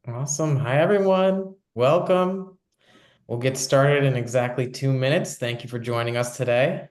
Awesome. Hi, everyone. Welcome. We'll get started in exactly 2 minutes. Thank you for joining us today.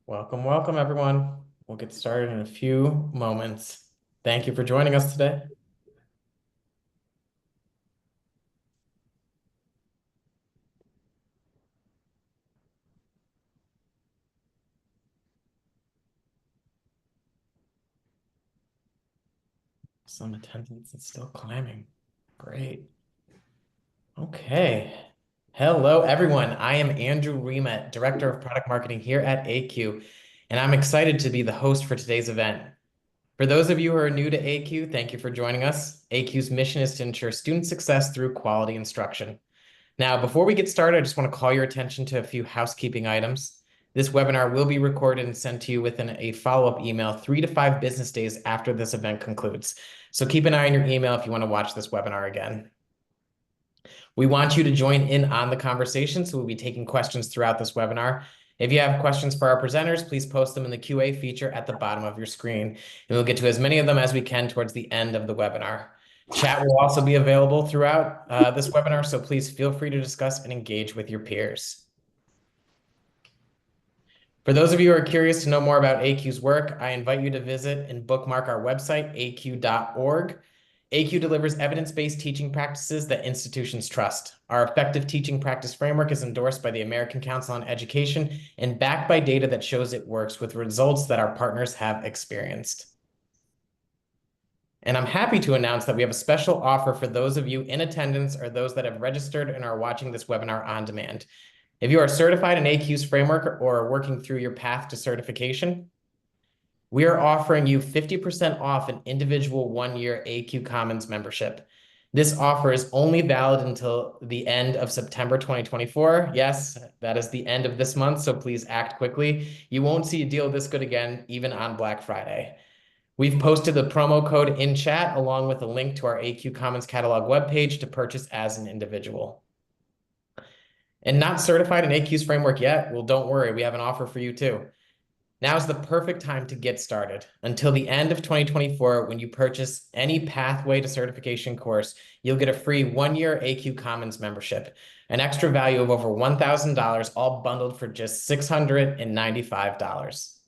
Welcome, welcome, everyone. We'll get started in a few moments. Thank you for joining us today. Some attendance is still climbing. Great. Okay. Hello, everyone. I am Andrew Remet, Director of Product Marketing here at ACUE, and I'm excited to be the host for today's event. For those of you who are new to ACUE, thank you for joining us. ACUE's mission is to ensure student success through quality instruction. Now, before we get started, I just want to call your attention to a few housekeeping items. This webinar will be recorded and sent to you within a follow-up email 3 to 5 business days after this event concludes. So keep an eye on your email if you want to watch this webinar again. We want you to join in on the conversation, so we'll be taking questions throughout this webinar. If you have questions for our presenters, please post them in the QA feature at the bottom of your screen, and we'll get to as many of them as we can towards the end of the webinar. Chat will also be available throughout this webinar, so please feel free to discuss and engage with your peers. For those of you who are curious to know more about ACUE's work, I invite you to visit and bookmark our website, acue.org. ACUE delivers evidence-based teaching practices that institutions trust. Our effective teaching practice framework is endorsed by the American Council on Education and backed by data that shows it works with results that our partners have experienced. And I'm happy to announce that we have a special offer for those of you in attendance or those that have registered and are watching this webinar on demand. If you are certified in ACUE's framework or are working through your path to certification, we are offering you 50% off an individual 1-year ACUE Commons membership. This offer is only valid until the end of September 2024. Yes, that is the end of this month, so please act quickly. You won't see a deal this good again, even on Black Friday. We've posted the promo code in chat along with a link to our ACUE Commons catalog webpage to purchase as an individual. And not certified in ACUE's framework yet? Well, don't worry, we have an offer for you too. Now is the perfect time to get started. Until the end of 2024, when you purchase any Pathway to Certification course, you'll get a free 1-year ACUE Commons membership, an extra value of over $1,000, all bundled for just $695.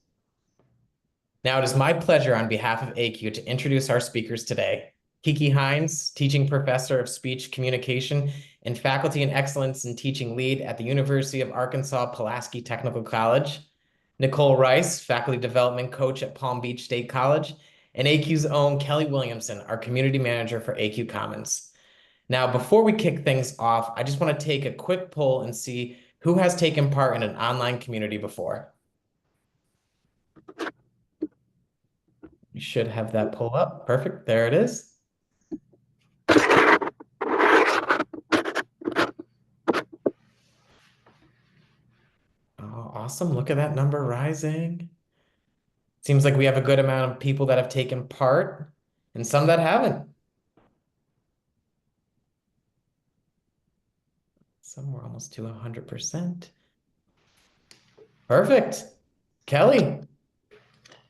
Now, it is my pleasure on behalf of ACUE to introduce our speakers today. Kiki Hines, Teaching Professor of Speech Communication and Faculty in Excellence in Teaching Lead at the University of Arkansas Pulaski Technical College. Nicole Rice, Faculty Development Coach at Palm Beach State College. And ACUE's own Kelly Williamson, our Community Manager for ACUE Commons. Now, before we kick things off, I just want to take a quick poll and see who has taken part in an online community before. You should have that pull up. Perfect. There it is. Oh, awesome. Look at that number rising. Seems like we have a good amount of people that have taken part and some that haven't. Some were almost to 100%. Perfect. Kelly, It's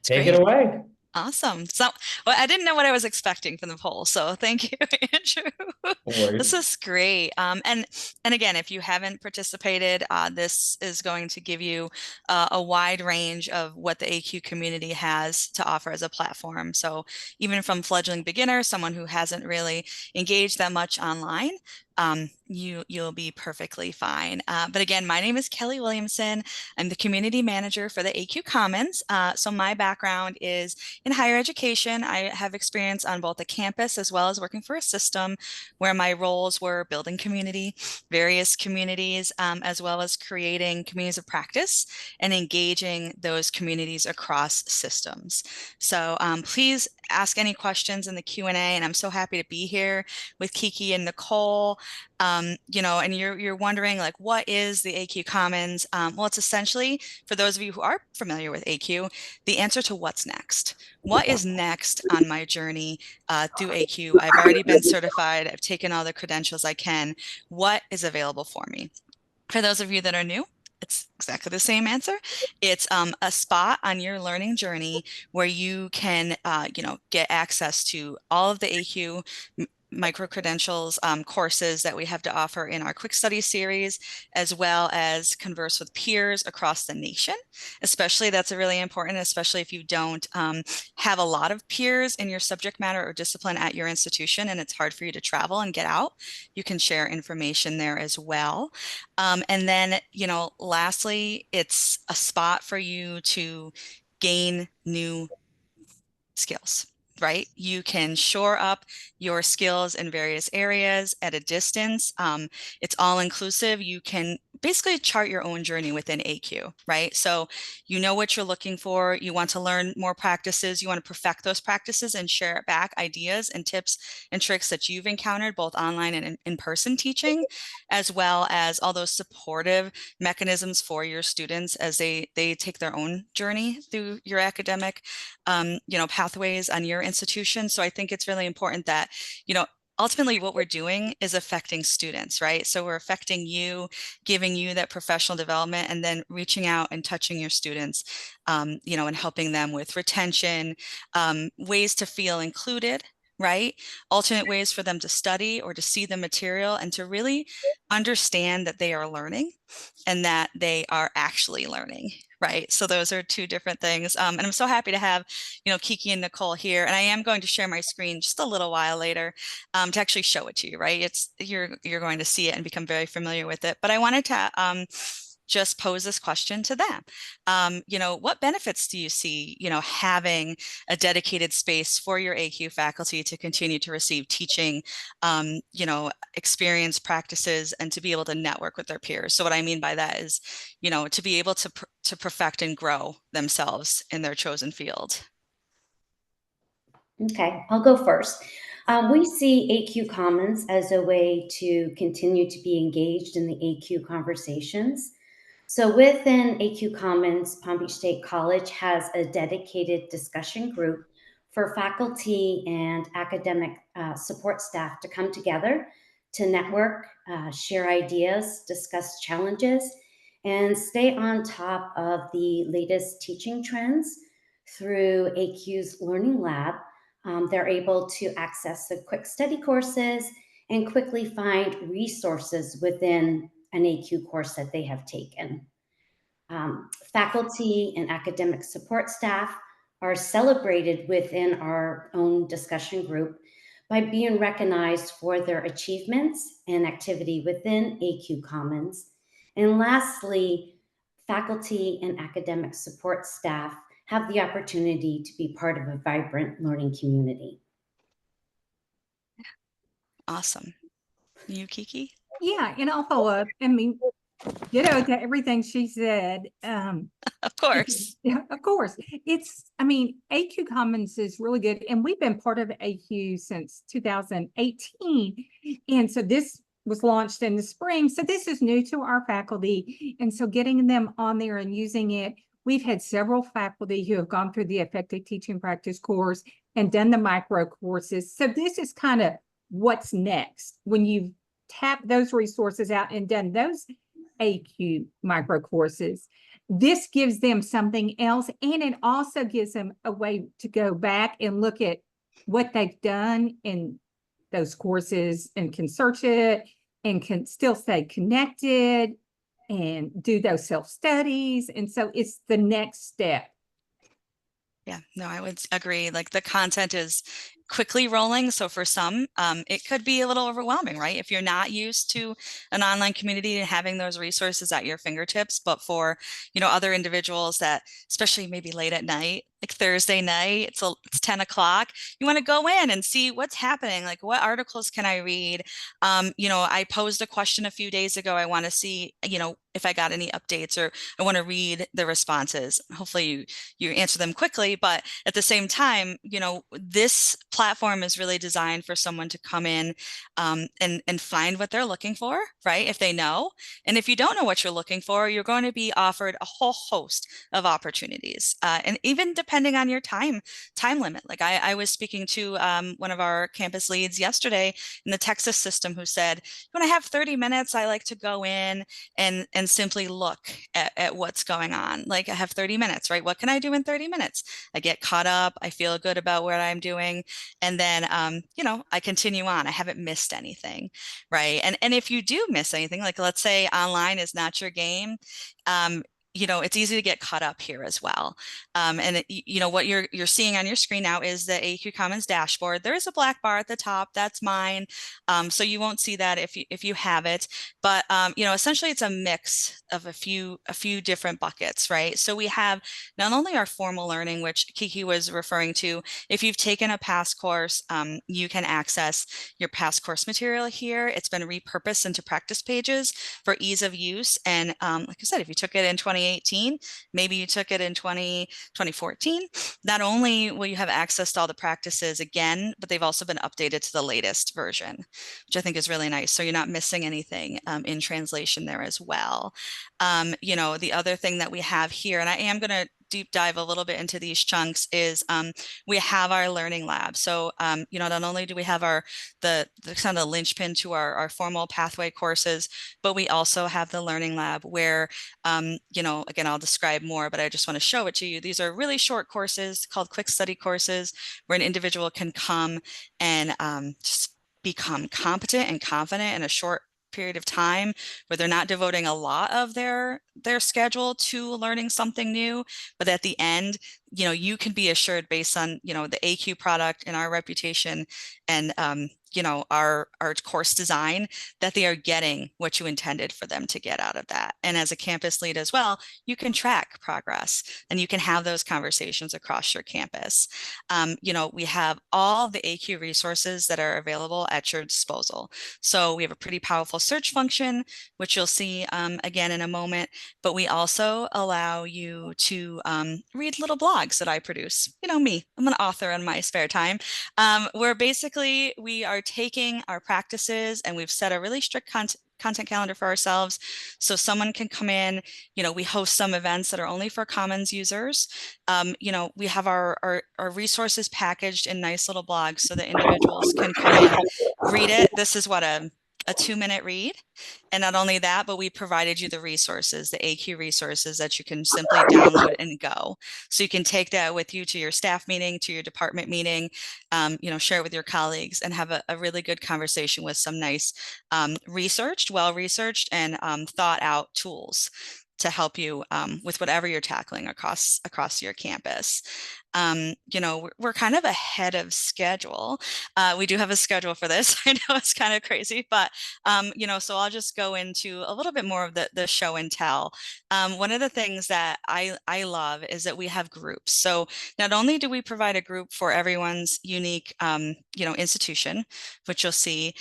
take great. it away. Awesome. So, well, I didn't know what I was expecting from the poll, so thank you, Andrew. No This worries. is great. And again, if you haven't participated, this is going to give you a wide range of what the ACUE community has to offer as a platform. So even from fledgling beginner, someone who hasn't really engaged that much online, you'll be perfectly fine. But again, my name is Kelly Williamson. I'm the community manager for the ACUE Commons. So my background is in higher education. I have experience on both the campus as well as working for a system where my roles were building community, various communities, as well as creating communities of practice and engaging those communities across systems. So please ask any questions in the Q&A, and I'm so happy to be here with Kiki and Nicole. And you're wondering, like, what is the ACUE Commons? Well, it's essentially, for those of you who are familiar with ACUE, the answer to what's next. What is next on my journey through ACUE? I've already been certified. I've taken all the credentials I can. What is available for me? For those of you that are new, it's exactly the same answer. It's a spot on your learning journey where you can, get access to all of the ACUE micro credentials courses that we have to offer in our quick study series, as well as converse with peers across the nation. Especially that's really important, especially if you don't have a lot of peers in your subject matter or discipline at your institution and it's hard for you to travel and get out. You can share information there as well. And then, lastly, it's a spot for you to gain new skills, right? You can shore up your skills in various areas at a distance. It's all inclusive. You can basically chart your own journey within ACUE, right? So you know what you're looking for. You want to learn more practices. You want to perfect those practices and share it back, ideas and tips and tricks that you've encountered both online and in-person teaching, as well as all those supportive mechanisms for your students as they take their own journey through your academic pathways on your institution. So I think it's really important that, ultimately what we're doing is affecting students, right? So we're affecting you, giving you that professional development, and then reaching out and touching your students, and helping them with retention, ways to feel included, right? Alternate ways for them to study or to see the material and to really understand that they are learning and that they are actually learning, right? So those are two different things. And I'm so happy to have, Kiki and Nicole here. And I am going to share my screen just a little while later to actually show it to you, right? You're going to see it and become very familiar with it. But I wanted to just pose this question to them. What benefits do you see, having a dedicated space for your ACUE faculty to continue to receive teaching, experience practices and to be able to network with their peers? So what I mean by that is, to be able to perfect and grow themselves in their chosen field. Okay, I'll go first. We see ACUE Commons as a way to continue to be engaged in the ACUE conversations. So within ACUE Commons, Palm Beach State College has a dedicated discussion group for faculty and academic support staff to come together to network, share ideas, discuss challenges, and stay on top of the latest teaching trends through ACUE's Learning Lab. They're able to access the quick study courses and quickly find resources within an ACUE course that they have taken. Faculty and academic support staff are celebrated within our own discussion group by being recognized for their achievements and activity within ACUE Commons. And lastly, faculty and academic support staff have the opportunity to be part of a vibrant learning community. Awesome. You, Kiki? Yeah, and I'll follow up. I mean, to everything she said. Of course. Yeah, of course. ACUE Commons is really good. And we've been part of ACUE since 2018. And so this was launched in the spring. So this is new to our faculty. And so getting them on there and using it, we've had several faculty who have gone through the effective teaching practice course and done the micro courses. So this is kind of what's next when you've tapped those resources out and done those ACUE micro courses. this gives them something else, and it also gives them a way to go back and look at what they've done in those courses and can search it and can still stay connected and do those self-studies. And so it's the next step. Yeah, no, I would agree. Like the content is quickly rolling. So for some, it could be a little overwhelming, right? If you're not used to an online community and having those resources at your fingertips, but for, other individuals that, especially maybe late at night, like Thursday night, it's 10 o'clock, you want to go in and see what's happening. Like, what articles can I read? I posed a question a few days ago. I want to see, if I got any updates, or I want to read the responses. Hopefully you answer them quickly, but at the same time, this platform is really designed for someone to come in and find what they're looking for, right? If they know. And if you don't know what you're looking for, you're going to be offered a whole host of opportunities. And even depending on your time limit. Like I was speaking to one of our campus leads yesterday in the Texas system who said, when I have 30 minutes, I like to go in and simply look at what's going on. Like I have 30 minutes, right? What can I do in 30 minutes? I get caught up. I feel good about what I'm doing. And then, I continue on. I haven't missed anything, right? And if you do miss anything, like let's say online is not your game, it's easy to get caught up here as well. What you're seeing on your screen now is the ACUE Commons dashboard. There is a black bar at the top. That's mine. So you won't see that if you have it. But essentially it's a mix of a few different buckets, right? So we have not only our formal learning, which Kiki was referring to. If you've taken a past course, you can access your past course material here. It's been repurposed into practice pages for ease of use. And like I said, if you took it in 2018, maybe you took it in 2014, not only will you have access to all the practices again, but they've also been updated to the latest version, which I think is really nice. So you're not missing anything in translation there as well. The other thing that we have here, and I am going to deep dive a little bit into these chunks, is we have our learning lab. So not only do we have the kind of linchpin to our formal pathway courses, but we also have the learning lab where again, I'll describe more, but I just want to show it to you. These are really short courses called quick study courses where an individual can come and just become competent and confident in a short period of time, where they're not devoting a lot of their schedule to learning something new, but at the end, you can be assured based on the ACUE product and our reputation and our course design, that they are getting what you intended for them to get out of that. And as a campus lead as well, you can track progress and you can have those conversations across your campus. We have all the ACUE resources that are available at your disposal. So we have a pretty powerful search function, which you'll see again in a moment, but we also allow you to read little blogs that I produce. Me, I'm an author in my spare time, where basically we are taking our practices and we've set a really strict content calendar for ourselves. So someone can come in, we host some events that are only for Commons users. We have our resources packaged in nice little blogs so that individuals can come in, read it. This is what a 2-minute read. And not only that, but we provided you the resources, the ACUE resources that you can simply download and go. So you can take that with you to your staff meeting, to your department meeting, share it with your colleagues and have a really good conversation with some nice well-researched and thought out tools to help you with whatever you're tackling across your campus. We're kind of ahead of schedule. We do have a schedule for this. I know it's kind of crazy, but, so I'll just go into a little bit more of the show and tell. One of the things that I love is that we have groups. So not only do we provide a group for everyone's unique, institution, which you'll see,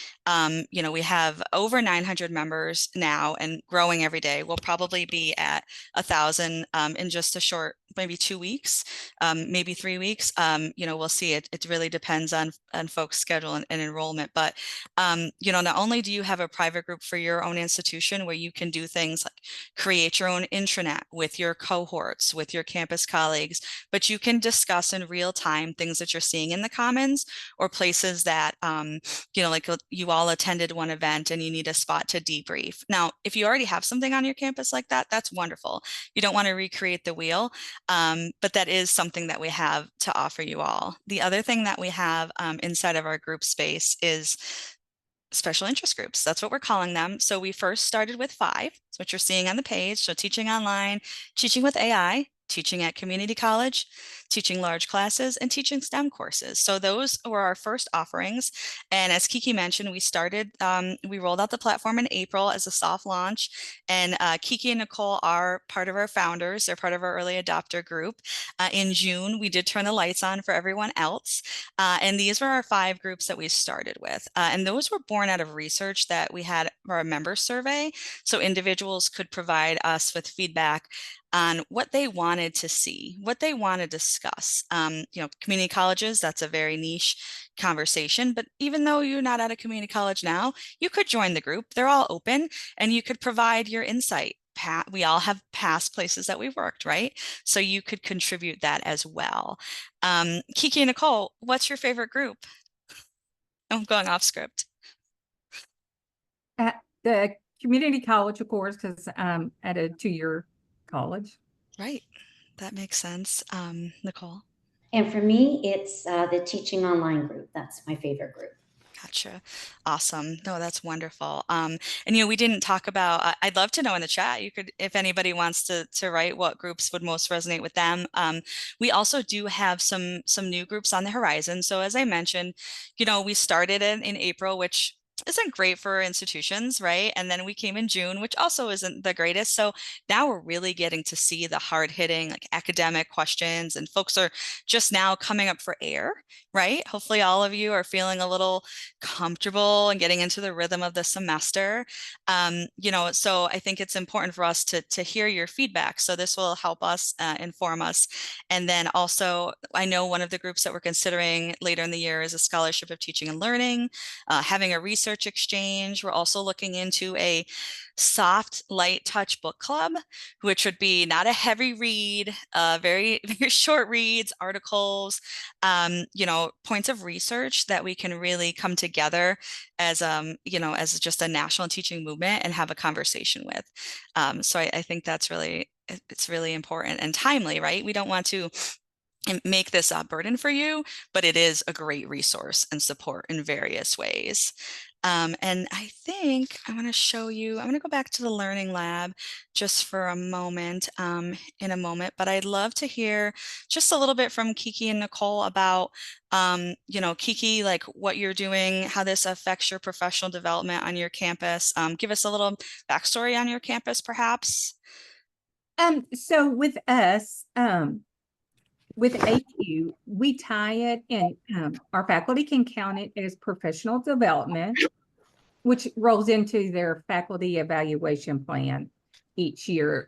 we have over 900 members now and growing every day. We'll probably be at 1,000 in just a short maybe 2 weeks, maybe 3 weeks. You know, we'll see. It really depends on folks' schedule and enrollment. But you know, not only do you have a private group for your own institution where you can do things like create your own intranet with your cohorts, with your campus colleagues, but you can discuss in real time things that you're seeing in the Commons, or places that you know, like you all attended one event and you need a spot to debrief. Now, if you already have something on your campus like that, that's wonderful. You don't want to recreate the wheel. But that is something that we have to offer you all. The other thing that we have inside of our group space is special interest groups. That's what we're calling them. So we first started with 5. That's what you're seeing on the page. So teaching online, teaching with AI, teaching at community college, teaching large classes, and teaching STEM courses. So those were our first offerings. And as Kiki mentioned, we rolled out the platform in April as a soft launch. And Kiki and Nicole are part of our founders. They're part of our early adopter group. In June, we did turn the lights on for everyone else. And these were our 5 groups that we started with. And those were born out of research that we had for our member survey. So individuals could provide us with feedback on what they wanted to see, what they want to discuss. You know, community colleges, that's a very niche conversation, but even though you're not at a community college now, you could join the group. They're all open and you could provide your insight. We all have past places that we've worked, right? So you could contribute that as well. Kiki and Nicole, what's your favorite group? I'm going off script. At the community college, of course, because I'm at a 2-year college. Right. That makes sense. Nicole? And for me, it's the teaching online group. That's my favorite group. Gotcha. Awesome. No, that's wonderful. And you know, we didn't talk about, I'd love to know in the chat, you could, if anybody wants to write what groups would most resonate with them. We also do have some new groups on the horizon. So as I mentioned, you know, we started in April, which isn't great for institutions, right? And then we came in June, which also isn't the greatest. So now we're really getting to see the hard hitting, like academic questions, and folks are just now coming up for air, right? Hopefully all of you are feeling a little comfortable and getting into the rhythm of the semester. You know, so I think it's important for us to hear your feedback. So this will help us inform us. And then also, I know one of the groups that we're considering later in the year is a scholarship of teaching and learning, having a research exchange. We're also looking into a soft, light touch book club, which would be not a heavy read, very, very short reads, articles, you know, points of research that we can really come together as, you know, as just a national teaching movement and have a conversation with. So I think that's really, it's really important and timely, right? We don't want to make this a burden for you, but it is a great resource and support in various ways. And I think I'm going to show you, I'm going to go back to the Learning Lab just for a moment, in a moment, but I'd love to hear just a little bit from Kiki and Nicole about, you know, Kiki, like what you're doing, how this affects your professional development on your campus. Give us a little backstory on your campus, perhaps. So with us, with ACUE, we tie it and our faculty can count it as professional development, which rolls into their faculty evaluation plan each year.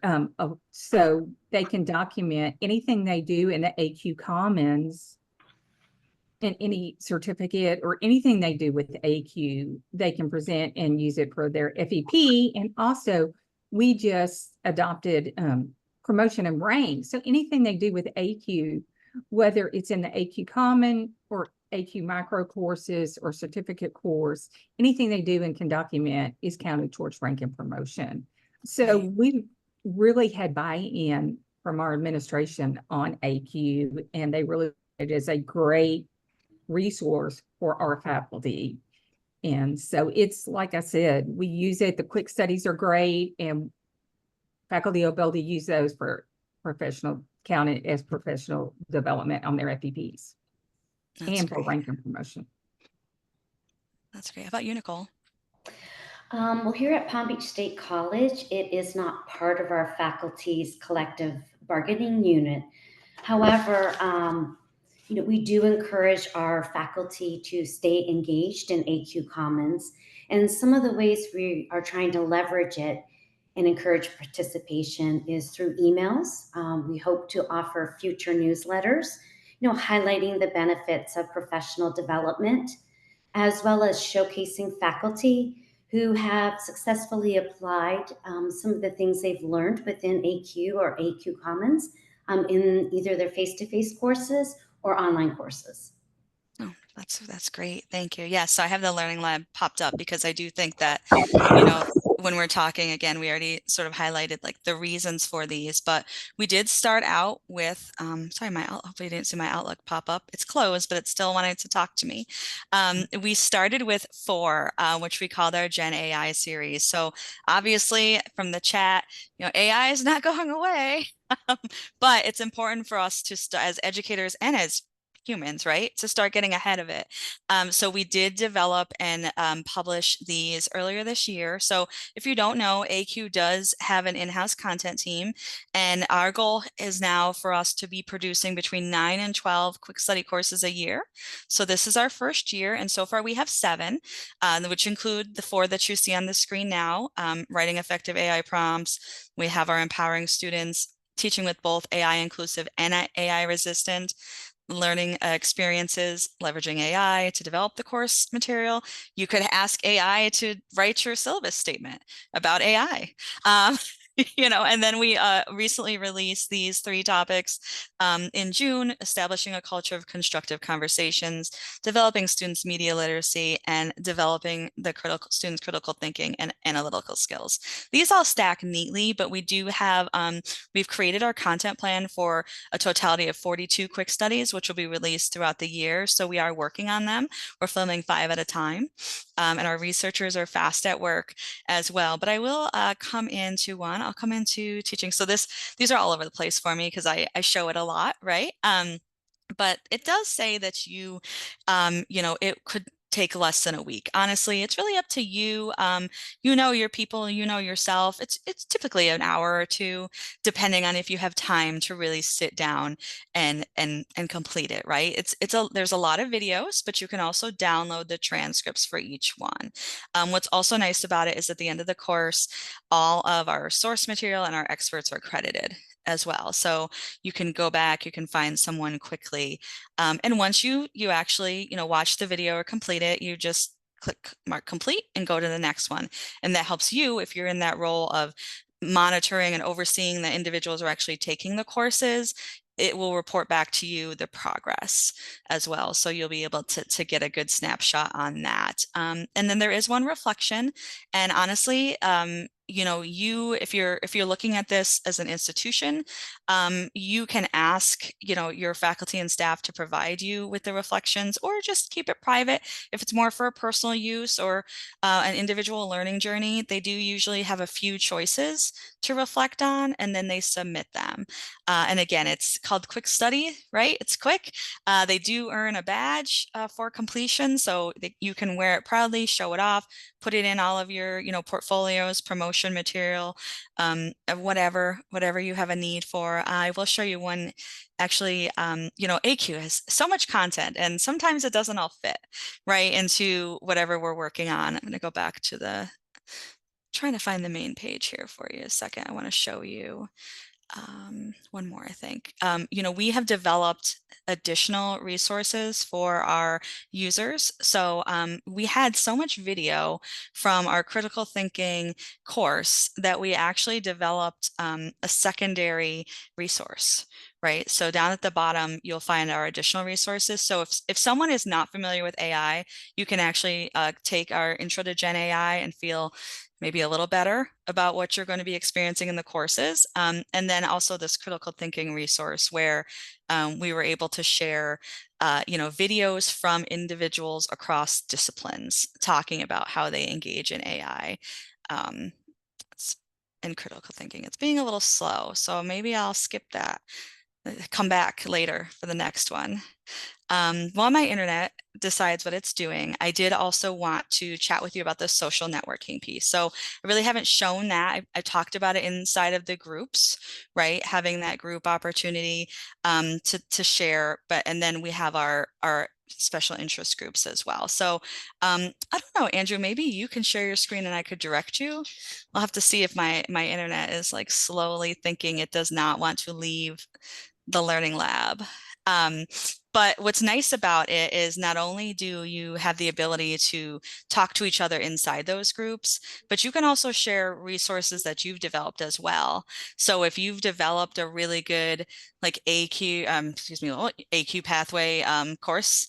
So they can document anything they do in the ACUE Commons, and any certificate or anything they do with ACUE, they can present and use it for their FEP. And also, we just adopted promotion and rank. So anything they do with ACUE, whether it's in the ACUE Common or ACUE micro courses or certificate course, anything they do and can document is counted towards rank and promotion. So we really had buy-in from our administration on ACUE, and they really, it is a great resource for our faculty. And so it's, like I said, we use it, the quick studies are great, and faculty will be able to use those for professional, counted as professional development on their FEPs. That's and for great. rank and promotion. That's great. How about you, Nicole? Well, here at Palm Beach State College, it is not part of our faculty's collective bargaining unit. However, you know, we do encourage our faculty to stay engaged in ACUE Commons. And some of the ways we are trying to leverage it and encourage participation is through emails. We hope to offer future newsletters, highlighting the benefits of professional development, as well as showcasing faculty who have successfully applied some of the things they've learned within ACUE or ACUE Commons in either their face-to-face courses or online courses. Oh, that's great. Thank you. Yes, so I have the Learning Lab popped up because I do think that, when we're talking again, we already sort of highlighted like the reasons for these, but we did start out with, sorry, hopefully you didn't see my Outlook pop up. It's closed, but it still wanted to talk to me. We started with 4, which we called our Gen AI series. So obviously from the chat, AI is not going away, but it's important for us to, as educators and as humans, right, to start getting ahead of it. So we did develop and publish these earlier this year. So if you don't know, ACUE does have an in-house content team, and our goal is now for us to be producing between 9 and 12 quick study courses a year. So this is our first year, and so far we have 7, which include the 4 that you see on the screen now, writing effective AI prompts. We have our empowering students teaching with both AI inclusive and AI resistant learning experiences, leveraging AI to develop the course material. You could ask AI to write your syllabus statement about AI. And then we recently released these 3 topics in June: establishing a culture of constructive conversations, developing students' media literacy, and developing the students' critical thinking and analytical skills. These all stack neatly, but we do have, we've created our content plan for a totality of 42 quick studies, which will be released throughout the year. So we are working on them. We're filming 5 at a time, and our researchers are fast at work as well. But I will come into one. I'll come into teaching. So these are all over the place for me because I show it a lot, right? But it does say that it could take less than a week. Honestly, it's really up to you. Your people, yourself. It's typically an hour or 2, depending on if you have time to really sit down and complete it, right? There's a lot of videos, but you can also download the transcripts for each one. What's also nice about it is at the end of the course, all of our source material and our experts are credited as well. So you can go back, you can find someone quickly. And once you actually, watch the video or complete it, you just click mark complete and go to the next one. And that helps you if you're in that role of monitoring and overseeing that individuals are actually taking the courses. It will report back to you the progress as well. So you'll be able to get a good snapshot on that. And then there is one reflection. And honestly, if you're looking at this as an institution, you can ask, your faculty and staff to provide you with the reflections, or just keep it private. If it's more for a personal use or an individual learning journey, they do usually have a few choices to reflect on, and then they submit them. And again, it's called Quick Study, right? It's quick. They do earn a badge for completion, so you can wear it proudly, show it off, put it in all of your, portfolios, promotion material, whatever you have a need for. I will show you one. Actually, ACUE has so much content, and sometimes it doesn't all fit right into whatever we're working on. I'm going to go back to trying to find the main page here for you a second. I want to show you one more, I think. We have developed additional resources for our users. So we had so much video from our critical thinking course that we actually developed a secondary resource, right? So down at the bottom, you'll find our additional resources. So if someone is not familiar with AI, you can actually take our Intro to Gen AI and feel maybe a little better about what you're going to be experiencing in the courses. And then also this critical thinking resource where we were able to share videos from individuals across disciplines talking about how they engage in AI and critical thinking. It's being a little slow, so maybe I'll skip that. Come back later for the next one. While my internet decides what it's doing, I did also want to chat with you about the social networking piece. So I really haven't shown that. I talked about it inside of the groups, right? Having that group opportunity to share, and then we have our special interest groups as well. So I don't know, Andrew, maybe you can share your screen and I could direct you. I'll have to see if my internet is like slowly thinking it does not want to leave the Learning Lab. But what's nice about it is not only do you have the ability to talk to each other inside those groups, but you can also share resources that you've developed as well. So if you've developed a really good like ACUE, ACUE pathway course,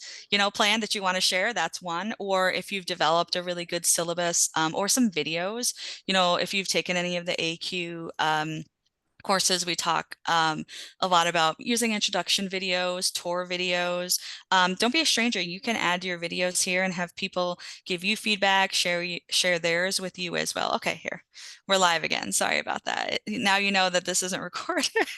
plan that you want to share, that's one. Or if you've developed a really good syllabus or some videos, if you've taken any of the ACUE courses, we talk a lot about using introduction videos, tour videos. Don't be a stranger. You can add your videos here and have people give you feedback, share theirs with you as well. Okay, here, we're live again. Sorry about that. Now you know that this isn't recorded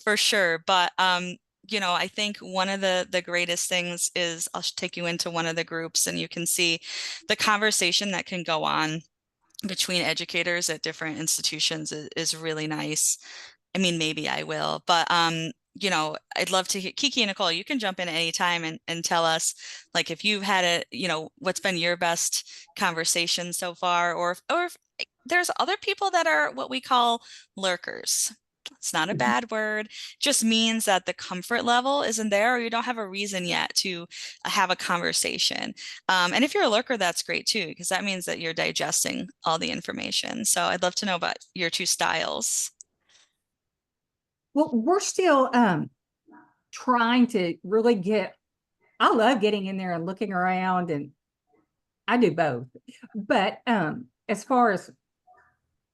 for sure. But I think one of the greatest things is I'll take you into one of the groups and you can see the conversation that can go on between educators at different institutions is really nice. I mean, maybe I will, but I'd love to hear Kiki and Nicole, you can jump in at any time and tell us like if you've had what's been your best conversation so far, or if there's other people that are what we call lurkers. It's not a bad word, just means that the comfort level isn't there, or you don't have a reason yet to have a conversation. And if you're a lurker, that's great too, because that means that you're digesting all the information. So I'd love to know about your two styles. Well, we're still trying to really I love getting in there and looking around, and I do both. But as far as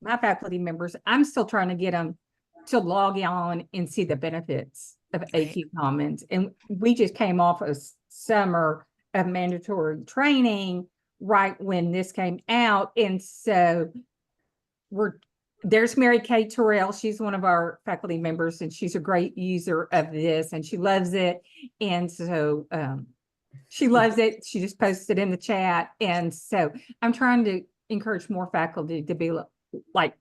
my faculty members, I'm still trying to get them to log on and see the benefits of ACUE Commons. And we just came off a summer of mandatory training right when this came out. And so there's Mary Kay Terrell. She's one of our faculty members, and she's a great user of this, and she loves it. And so she loves it. She just posted in the chat. And so I'm trying to encourage more faculty to be like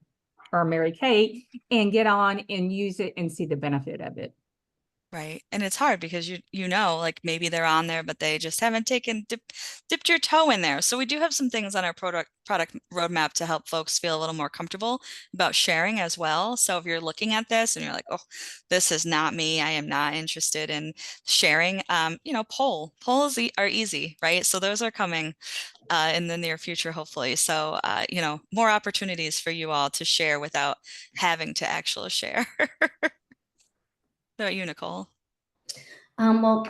or Mary Kate and get on and use it and see the benefit of it. Right. And it's hard because like maybe they're on there, but they just haven't dipped your toe in there. So we do have some things on our product roadmap to help folks feel a little more comfortable about sharing as well. So if you're looking at this and you're like, oh, this is not me, I am not interested in sharing, polls are easy, right? So those are coming in the near future, hopefully. So, more opportunities for you all to share without having to actually share. What about you, Nicole? Well,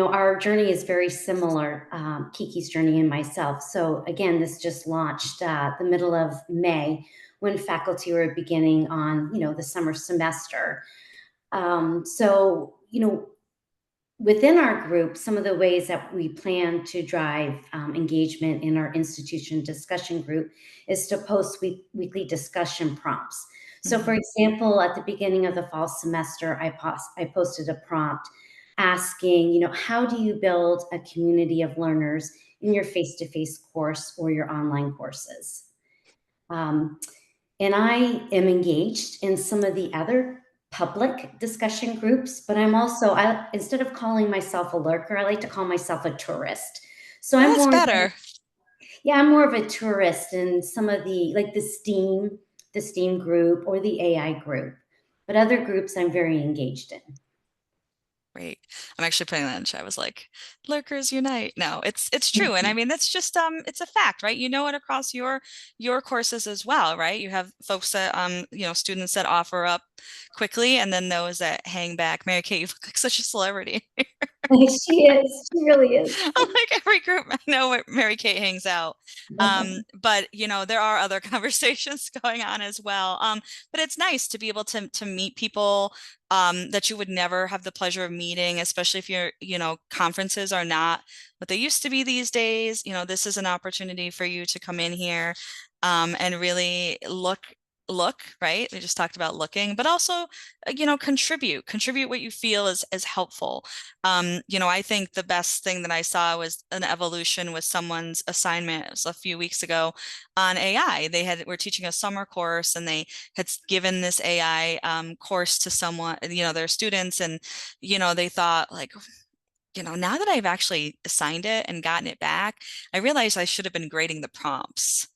our journey is very similar, Kiki's journey and myself. So again, this just launched the middle of May when faculty were beginning on, the summer semester. Within our group, some of the ways that we plan to drive engagement in our institution discussion group is to post weekly discussion prompts. So for example, at the beginning of the fall semester, I posted a prompt asking, how do you build a community of learners in your face-to-face course or your online courses? And I am engaged in some of the other public discussion groups, but I'm also, instead of calling myself a lurker, I like to call myself a tourist. So I'm That's better. I'm more of a tourist in some of the STEAM group or the AI group, but other groups I'm very engaged in. Great. I'm actually putting that in chat. I was like, lurkers unite. No, it's true. And I mean, that's just, it's a fact, right? It across your courses as well, right? You have folks that, students that offer up quickly, and then those that hang back. Mary Kate, you look like such a celebrity. She is. She really is. Like every group I know where Mary Kate hangs out. But there are other conversations going on as well. But it's nice to be able to meet people that you would never have the pleasure of meeting, especially if conferences are not what they used to be these days. This is an opportunity for you to come in here and really look look, right? We just talked about looking, but also, you know, contribute what you feel is helpful. You know, I think the best thing that I saw was an evolution with someone's assignment. It was a few weeks ago on AI. Were teaching a summer course, and they had given this AI course to someone, you know, their students, and, you know, they thought like, you know, now that I've actually assigned it and gotten it back, I realized I should have been grading the prompts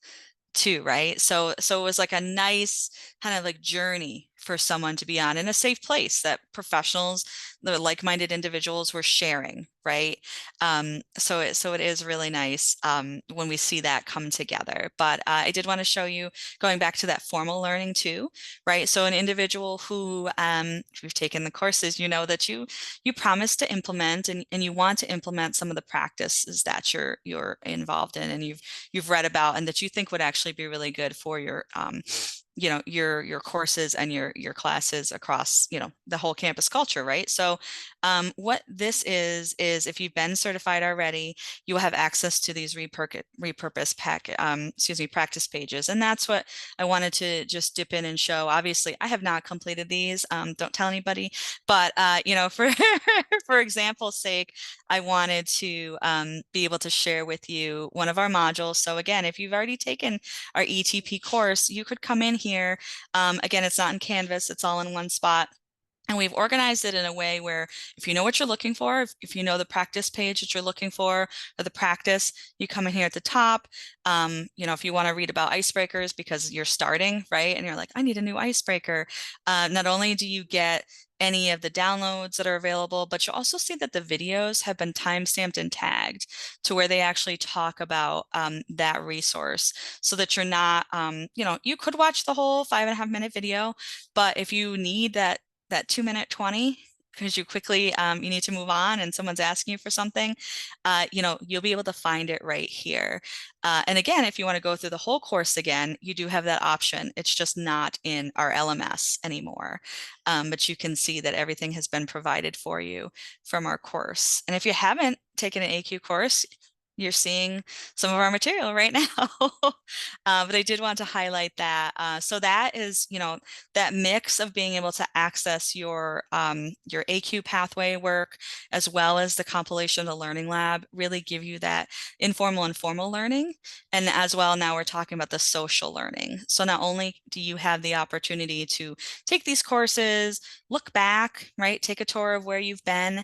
too, right? So it was like a nice kind of like journey for someone to be on, in a safe place that professionals, the like-minded individuals, were sharing, right? So it is really nice when we see that come together. But I did want to show you, going back to that formal learning too, right? So an individual who, if you've taken the courses, you know that you promise to implement, and you want to implement some of the practices that you're involved in, and you've read about, and that you think would actually be really good for your you know, your courses and your classes across, you know, the whole campus culture, right? So what this is if you've been certified already, you will have access to these repurpose practice pages. And that's what I wanted to just dip in and show. Obviously, I have not completed these. Don't tell anybody, but you know, for for example's sake, I wanted to be able to share with you one of our modules. So again, if you've already taken our ETP course, you could come in here. Again, it's not in Canvas, it's all in one spot. And we've organized it in a way where if you know what you're looking for, if you know the practice page that you're looking for, or the practice, you come in here at the top. You know, if you want to read about icebreakers because you're starting, right? And you're like, I need a new icebreaker. Not only do you get any of the downloads that are available, but you'll also see that the videos have been timestamped and tagged to where they actually talk about that resource, so that you're not, you know, you could watch the whole 5.5-minute video, but if you need that 2-minute 20 because you quickly you need to move on and someone's asking you for something, you know, you'll be able to find it right here. And again, if you want to go through the whole course again, you do have that option. It's just not in our LMS anymore. But you can see that everything has been provided for you from our course. And if you haven't taken an ACUE course, you're seeing some of our material right now. But I did want to highlight that. So that is, you know, that mix of being able to access your ACUE pathway work, as well as the compilation of the Learning Lab, really give you that informal and formal learning. And as well, now we're talking about the social learning. So not only do you have the opportunity to take these courses, look back, right, take a tour of where you've been,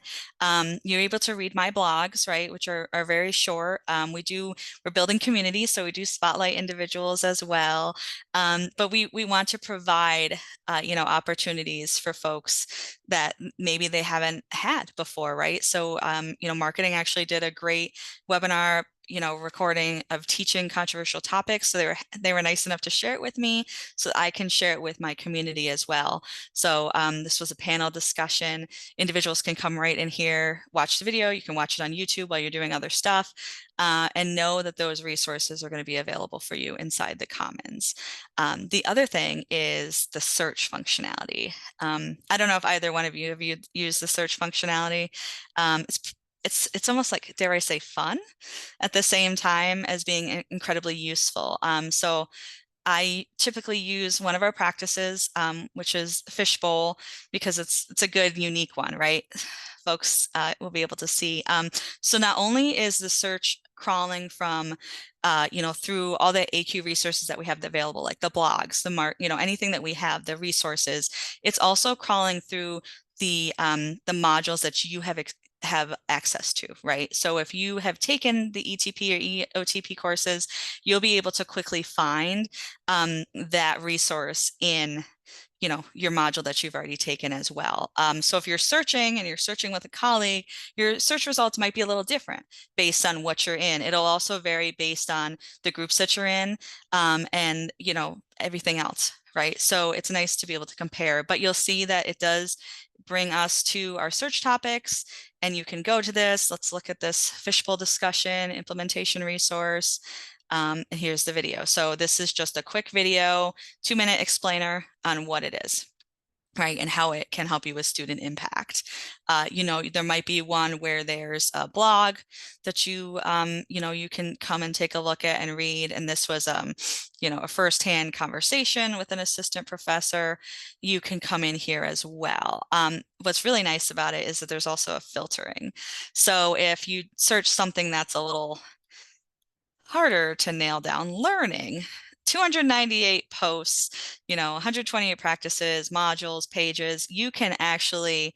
you're able to read my blogs, right, which are very short. We're building community, so we do spotlight individuals as well. But we want to provide, you know, opportunities for folks that maybe they haven't had before, right? So, you know, marketing actually did a great webinar, you know, recording of teaching controversial topics. So they were nice enough to share it with me so that I can share it with my community as well. So this was a panel discussion. Individuals can come right in here, watch the video. You can watch it on YouTube while you're doing other stuff, and know that those resources are going to be available for you inside the Commons. The other thing is the search functionality. I don't know if either one of you have used the search functionality. It's almost like, dare I say, fun at the same time as being incredibly useful. So I typically use one of our practices, which is Fishbowl, because it's a good, unique one, right? Folks will be able to see. So not only is the search crawling from, you know, through all the ACUE resources that we have available, like the blogs, you know, anything that we have, the resources, it's also crawling through the modules that you have access to, right? So if you have taken the ETP or EOTP courses, you'll be able to quickly find that resource in, you know, your module that you've already taken as well. So if you're searching and you're searching with a colleague, your search results might be a little different based on what you're in. It'll also vary based on the groups that you're in, and, you know, everything else, right? So it's nice to be able to compare, but you'll see that it does bring us to our search topics, and you can go to this. Let's look at this fishbowl discussion implementation resource. And here's the video. So this is just a quick video, 2-minute explainer on what it is. right? And how it can help you with student impact. You know, there might be one where there's a blog that you, you know, you can come and take a look at and read. And this was, you know, a firsthand conversation with an assistant professor. You can come in here as well. What's really nice about it is that there's also a filtering. So if you search something that's a little harder to nail down, learning, 298 posts, you know, 128 practices, modules, pages, you can actually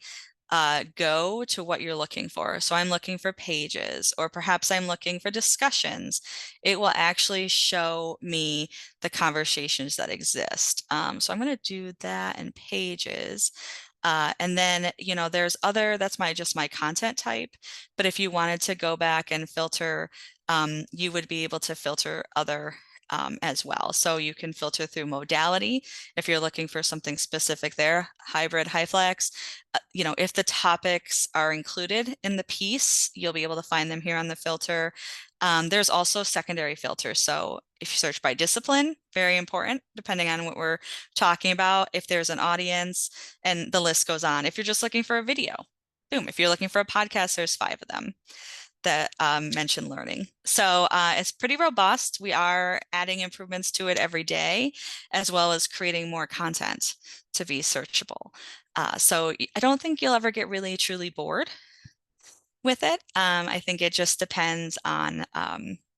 go to what you're looking for. So I'm looking for pages, or perhaps I'm looking for discussions. It will actually show me the conversations that exist. So I'm going to do that in pages. And then, you know, there's other, that's just my content type. But if you wanted to go back and filter, you would be able to filter other as well. So you can filter through modality if you're looking for something specific there, hybrid, HyFlex. You know, if the topics are included in the piece, you'll be able to find them here on the filter. There's also secondary filters. So if you search by discipline, very important, depending on what we're talking about. If there's an audience, and the list goes on. If you're just looking for a video, boom. If you're looking for a podcast, there's 5 of them that mention learning. So it's pretty robust. We are adding improvements to it every day, as well as creating more content to be searchable. So I don't think you'll ever get really truly bored with it. I think it just depends on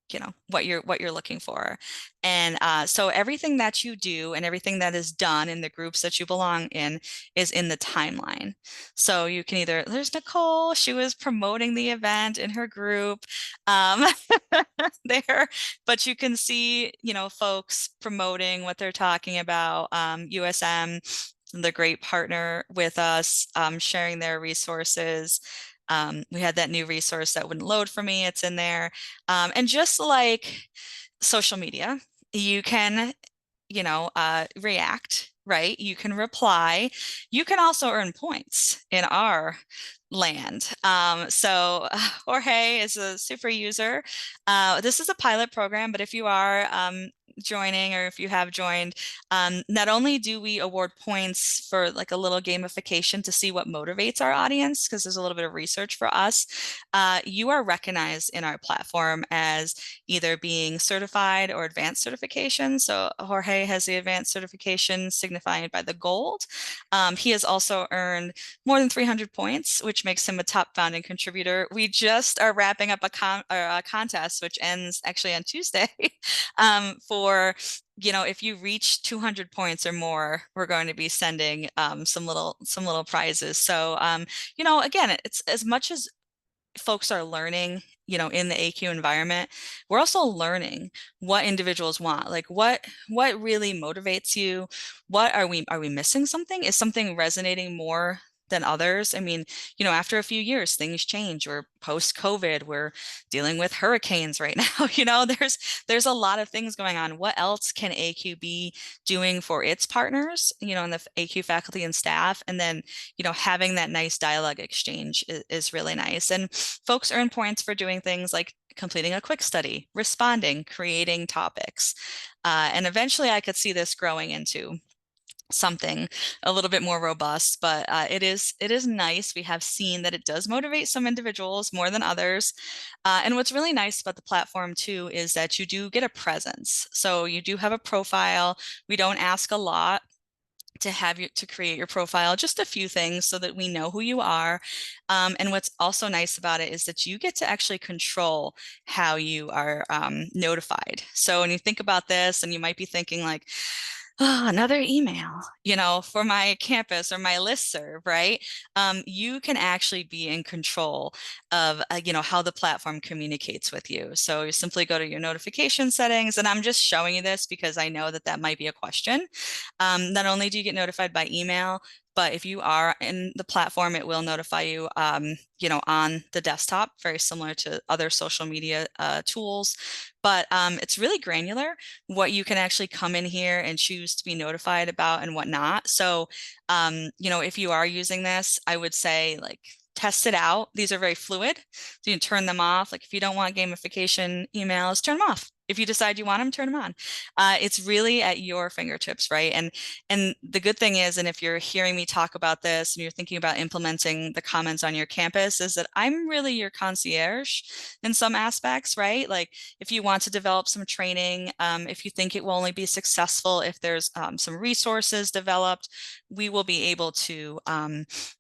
you know, what you're looking for. And so everything that you do and everything that is done in the groups that you belong in is in the timeline. So you can either, there's Nicole, she was promoting the event in her group there, but you can see, you know, folks promoting what they're talking about. USM, the great partner with us, sharing their resources. We had that new resource that wouldn't load for me. It's in there. And just like social media, you can, you know, react, right? You can reply. You can also earn points in our land. So Jorge is a super user. This is a pilot program, but if you are joining, or if you have joined, not only do we award points for like a little gamification to see what motivates our audience, because there's a little bit of research for us, you are recognized in our platform as either being certified or advanced certification. So Jorge has the advanced certification signified by the gold. He has also earned more than 300 points, which makes him a top founding contributor. We just are wrapping up a contest, which ends actually on Tuesday, for, you know, if you reach 200 points or more, we're going to be sending some little prizes. So, you know, again, it's as much as folks are learning, you know, in the ACUE environment, we're also learning what individuals want, like what really motivates you. What are we missing something? Is something resonating more than others? I mean, you know, after a few years, things change. We're post-COVID, we're dealing with hurricanes right now. You know, there's a lot of things going on. What else can ACUE be doing for its partners, you know, and the ACUE faculty and staff? And then, you know, having that nice dialogue exchange is really nice. And folks earn points for doing things like completing a quick study, responding, creating topics. And eventually I could see this growing into something a little bit more robust, but it is nice. We have seen that it does motivate some individuals more than others. And what's really nice about the platform too is that you do get a presence. So you do have a profile. We don't ask a lot to have you to create your profile, just a few things so that we know who you are. And what's also nice about it is that you get to actually control how you are notified. So when you think about this, and you might be thinking like, oh, another email, you know, for my campus or my listserv, right? You can actually be in control of, you know, how the platform communicates with you. So you simply go to your notification settings, and I'm just showing you this because I know that that might be a question. Not only do you get notified by email, but if you are in the platform, it will notify you, you know, on the desktop, very similar to other social media tools. But it's really granular what you can actually come in here and choose to be notified about and whatnot. So, you know, if you are using this, I would say like test it out. These are very fluid. So you can turn them off. Like if you don't want gamification emails, turn them off. if you decide you want them, turn them on. It's really at your fingertips, right? And the good thing is, and if you're hearing me talk about this and you're thinking about implementing the Commons on your campus, is that I'm really your concierge in some aspects, right? Like if you want to develop some training, if you think it will only be successful if there's some resources developed, we will be able to,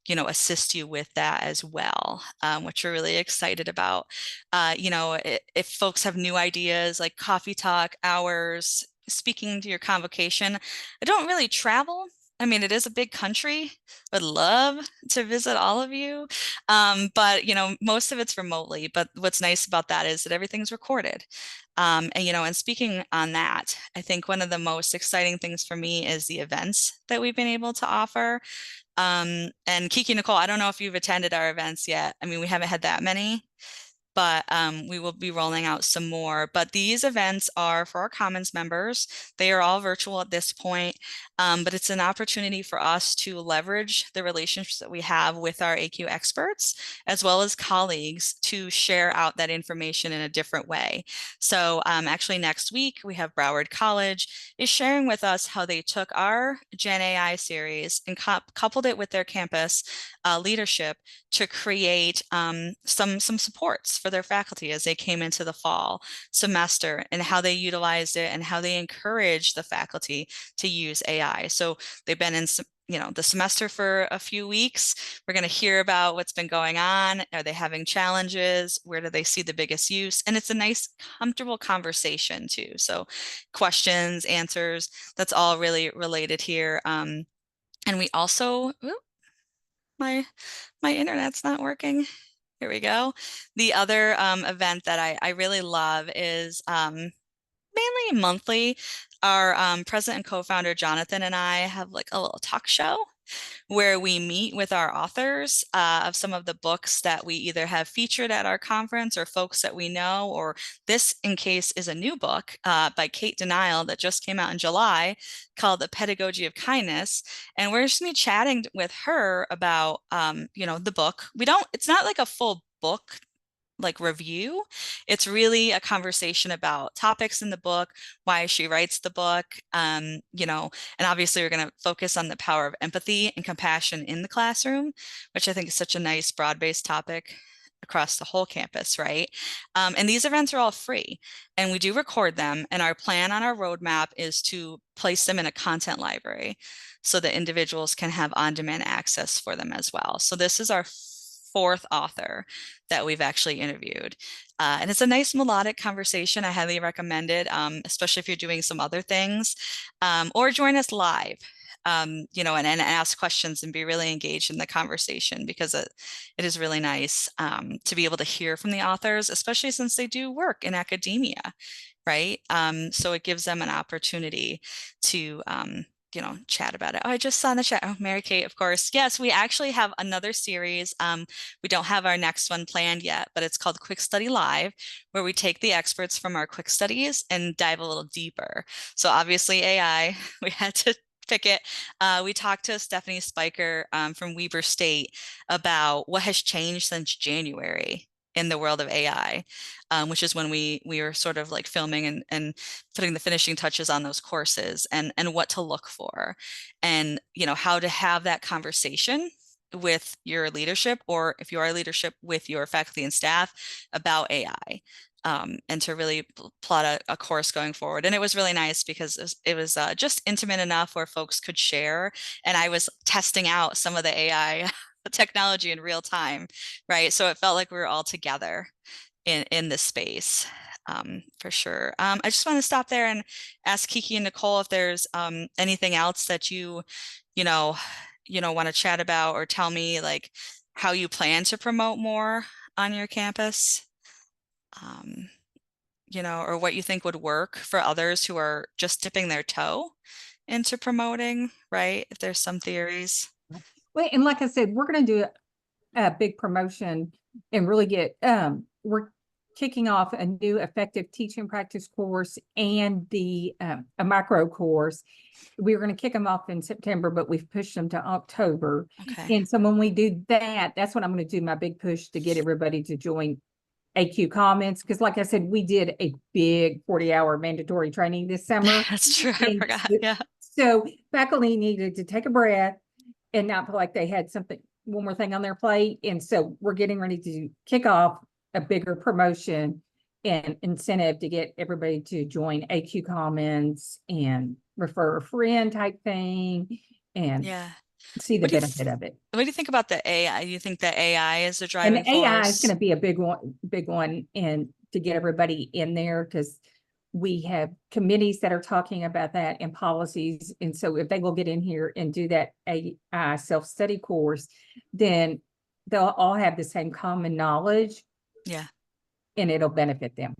you know, assist you with that as well, which we're really excited about. You know, if folks have new ideas like coffee talk hours, speaking to your convocation, I don't really travel. I mean, it is a big country. Would love to visit all of you. But, you know, most of it's remotely. But what's nice about that is that everything's recorded. And, you know, and speaking on that, I think one of the most exciting things for me is the events that we've been able to offer. And Kiki, Nicole, I don't know if you've attended our events yet. I mean, we haven't had that many, but we will be rolling out some more. But these events are for our Commons members. They are all virtual at this point, but it's an opportunity for us to leverage the relationships that we have with our ACUE experts, as well as colleagues, to share out that information in a different way. So actually next week, we have Broward College is sharing with us how they took our Gen AI series and coupled it with their campus leadership to create some supports for their faculty as they came into the fall semester, and how they utilized it and how they encourage the faculty to use AI. So they've been in the semester for a few weeks. We're going to hear about what's been going on. Are they having challenges? Where do they see the biggest use? And it's a nice, comfortable conversation too. So questions, answers, that's all really related here. And we also, my internet's not working. Here we go. The other event that I really love is mainly monthly. Our president and co-founder Jonathan and I have like a little talk show where we meet with our authors of some of the books that we either have featured at our conference or folks that we know, or this in case is a new book by Kate Denial that just came out in July called The Pedagogy of Kindness. And we're just gonna be chatting with her about, the book. It's not like a full book like review. It's really a conversation about topics in the book, why she writes the book, and obviously we're going to focus on the power of empathy and compassion in the classroom, which I think is such a nice broad-based topic across the whole campus, right? And these events are all free, and we do record them, and our plan on our roadmap is to place them in a content library so that individuals can have on-demand access for them as well. So this is our fourth author that we've actually interviewed. And it's a nice melodic conversation. I highly recommend it, especially if you're doing some other things, or join us live, and ask questions and be really engaged in the conversation, because it is really nice to be able to hear from the authors, especially since they do work in academia, right? So it gives them an opportunity to chat about it. Oh, I just saw in the chat. Oh, Mary Kate, of course. Yes, we actually have another series. We don't have our next one planned yet, but it's called Quick Study Live, where we take the experts from our quick studies and dive a little deeper. So obviously AI, we had to pick it. We talked to Stephanie Spiker from Weber State about what has changed since January in the world of AI, which is when we were sort of like filming and putting the finishing touches on those courses, and what to look for, and how to have that conversation with your leadership, or if you are leadership, with your faculty and staff about AI, and to really plot a course going forward. And it was really nice because it was just intimate enough where folks could share, and I was testing out some of the AI technology in real time, right? So it felt like we were all together in this space, for sure. I just want to stop there and ask Kiki and Nicole if there's anything else that you want to chat about, or tell me like how you plan to promote more on your campus, or what you think would work for others who are just dipping their toe into promoting, right? If there's some theories. Well, and like I said, we're going to do a big promotion and really get, we're kicking off a new effective teaching practice course and a micro course. We were going to kick them off in September, but we've pushed them to October. Okay. And so when we do that, that's when I'm going to do my big push to get everybody to join ACUE Commons, because like I said, we did a big 40-hour mandatory training this summer. That's true. I And forgot. Yeah. So faculty needed to take a breath and not feel like they had one more thing on their plate. And so we're getting ready to kick off a bigger promotion and incentive to get everybody to join ACUE Commons and refer a friend type thing and Yeah. see the What do you benefit of it. What do you think about the AI? You think that AI is a And driving AI is force? going to be a big one, and to get everybody in there, because we have committees that are talking about that and policies. And so if they will get in here and do that AI self-study course, then they'll all have the same common knowledge. Yeah. And it'll benefit them.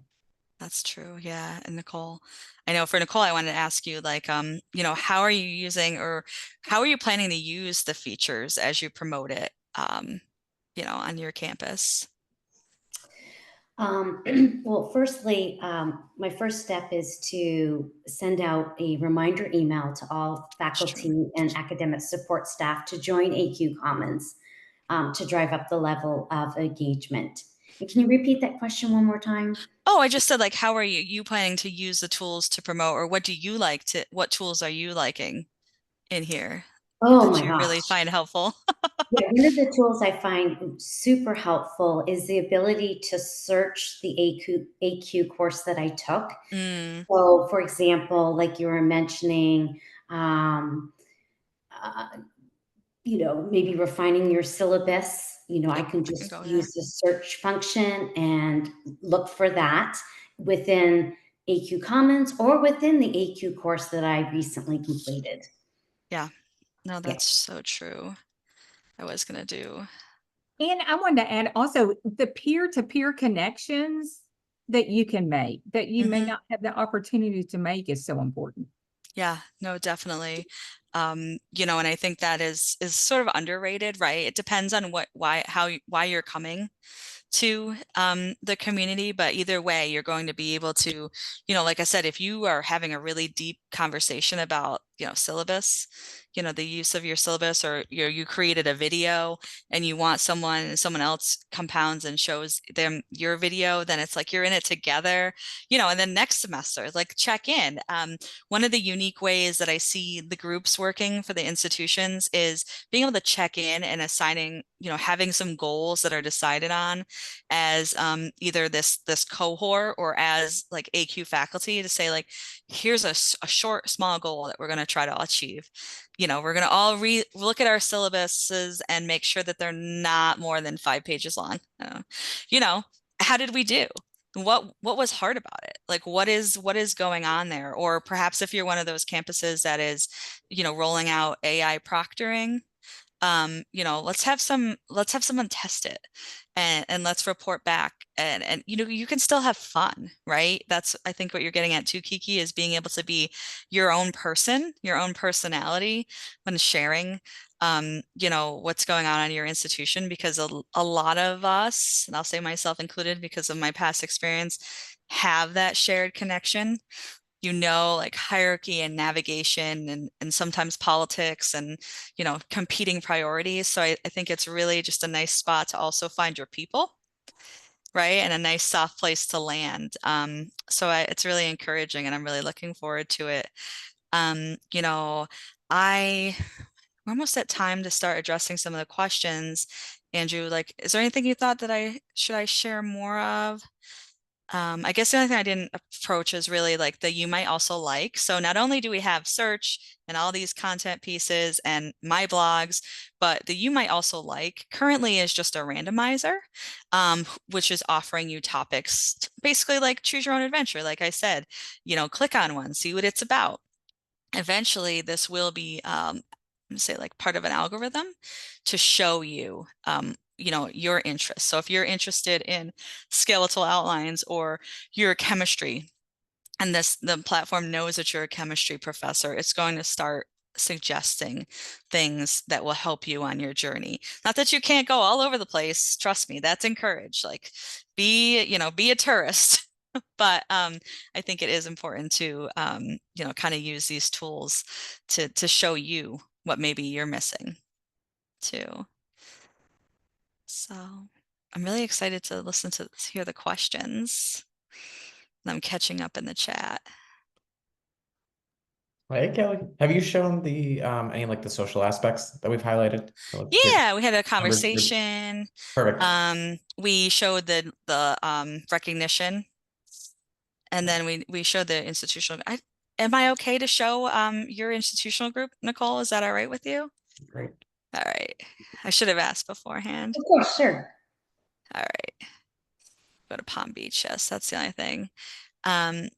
That's true. Yeah. And Nicole, I know for Nicole, I wanted to ask you, like, you know, how are you using, or how are you planning to use the features as you promote it, you know, on your campus? Well, firstly, my first step is to send out a reminder email to all faculty and academic support staff to join ACUE Commons to drive up the level of engagement. And can you repeat that question one more time? Oh, I just said, like, how are you planning to use the tools to promote, or what tools are you liking in here Oh that my you really gosh. find helpful? Yeah, one of the tools I find super helpful is the ability to search the ACUE course that I took. Mm, So, for example, like you were mentioning, um, uh, maybe refining your syllabus, I yep, can I can just go there. use the search function and look for that within ACUE Commons or within the ACUE course that I recently completed. Yeah, no, Yeah. that's so true. I was gonna do. And I wanted to add also the peer-to-peer connections that you can make, that you may Mhm. not have the opportunity to make, is so important. Yeah, no, definitely. You know, and I think that is sort of underrated, right? It depends on why you're coming to the community, but either way, you're going to be able to, you know, like I said, if you are having a really deep conversation about, you know, syllabus, you know, the use of your syllabus, or you created a video and you want someone else compounds and shows them your video, then it's like you're in it together, you know. And then next semester, like, check in. One of the unique ways that I see the groups working for the institutions is being able to check in and assigning, you know, having some goals that are decided on as either this cohort or as like ACUE faculty, to say, like, here's a short, small goal that we're going to try to achieve. You know, we're going to all look at our syllabuses and make sure that they're not more than 5 pages long. You know, how did we do? What was hard about it? Like, what is going on there? Or perhaps if you're one of those campuses that is, you know, rolling out AI proctoring, you know, let's have someone test it, and let's report back, and you know, you can still have fun, right? That's, I think, what you're getting at too, Kiki, is being able to be your own person, your own personality when sharing, you know, what's going on in your institution, because a lot of us, and I'll say myself included because of my past experience, have that shared connection, you know, like hierarchy and navigation, and sometimes politics, and, you know, competing priorities. So I think it's really just a nice spot to also find your people, right? And a nice soft place to land. It's really encouraging, and I'm really looking forward to it. You know, we're almost at time to start addressing some of the questions. Andrew, like, is there anything you thought that I share more of? I guess the only thing I didn't approach is really like the you might also like. So not only do we have search and all these content pieces and my blogs, but the you might also like currently is just a randomizer, which is offering you topics, basically like choose your own adventure. Like I said, you know, click on one, see what it's about. Eventually, this will be, say, like part of an algorithm to show you, you know, your interests. So if you're interested in skeletal outlines or your chemistry, and the platform knows that you're a chemistry professor, it's going to start suggesting things that will help you on your journey. Not that you can't go all over the place. Trust me, that's encouraged. Like, be a tourist. But I think it is important to, you know, kind of use these tools to show you what maybe you're missing too. So I'm really excited to hear the questions. I'm catching up in the chat. Hey, Kelly, have you shown the any like the social aspects that we've highlighted? Like your Yeah, we had a members group? conversation. Perfect. We showed the recognition, and then we showed the institutional. Am I okay to show your institutional group, Nicole? Is that all right with you? Great. All right. I should have asked beforehand. Of course, sure. All right. Go to Palm Beach. Yes, that's the only thing.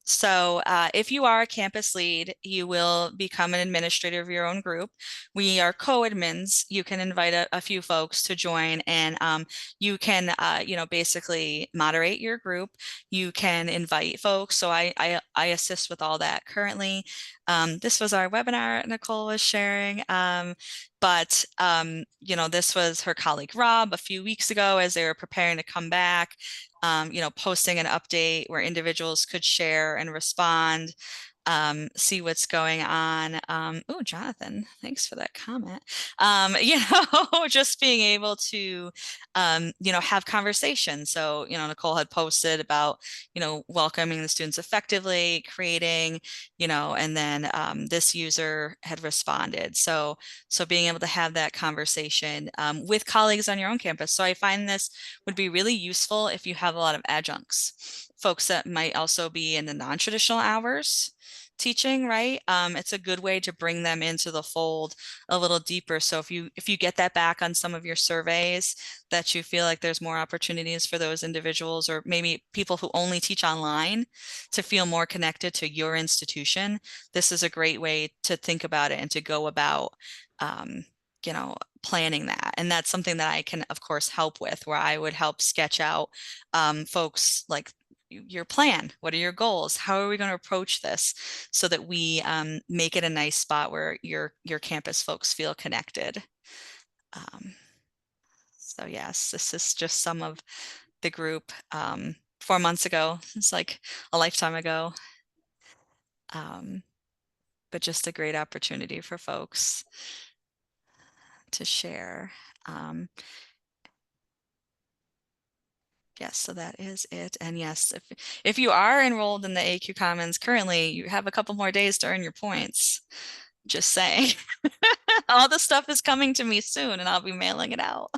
So if you are a campus lead, you will become an administrator of your own group. We are co-admins. You can invite a few folks to join, and you can, basically moderate your group. You can invite folks. So I assist with all that currently. This was our webinar Nicole was sharing. But this was her colleague Rob a few weeks ago as they were preparing to come back. Posting an update where individuals could share and respond, see what's going on. Oh, Jonathan, thanks for that comment. Just being able to, have conversations. So, Nicole had posted about, welcoming the students effectively, creating, and then this user had responded. So being able to have that conversation with colleagues on your own campus. So I find this would be really useful if you have a lot of adjuncts, folks that might also be in the non-traditional hours teaching, right? It's a good way to bring them into the fold a little deeper. So if you get that back on some of your surveys, that you feel like there's more opportunities for those individuals, or maybe people who only teach online, to feel more connected to your institution, this is a great way to think about it and to go about planning that. And that's something that I can, of course, help with, where I would help sketch out folks like your plan. What are your goals? How are we going to approach this so that we make it a nice spot where your campus folks feel connected? So yes, this is just some of the group 4 months ago. It's like a lifetime ago. But just a great opportunity for folks to share. Yes, so that is it. And yes, if you are enrolled in the ACUE Commons currently, you have a couple more days to earn your points. Just saying. All the stuff is coming to me soon, and I'll be mailing it out.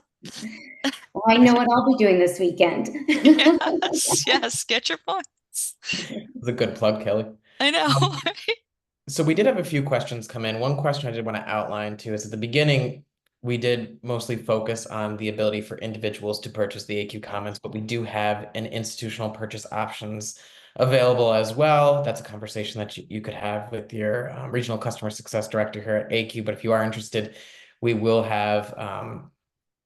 Well, I know what I'll be doing this weekend. Yes, get your points. It's a good plug, Kelly. I know. So we did have a few questions come in. One question I did want to outline too is at the beginning, we did mostly focus on the ability for individuals to purchase the ACUE Commons, but we do have an institutional purchase options available as well. That's a conversation that you could have with your regional customer success director here at ACUE. But if you are interested, we will have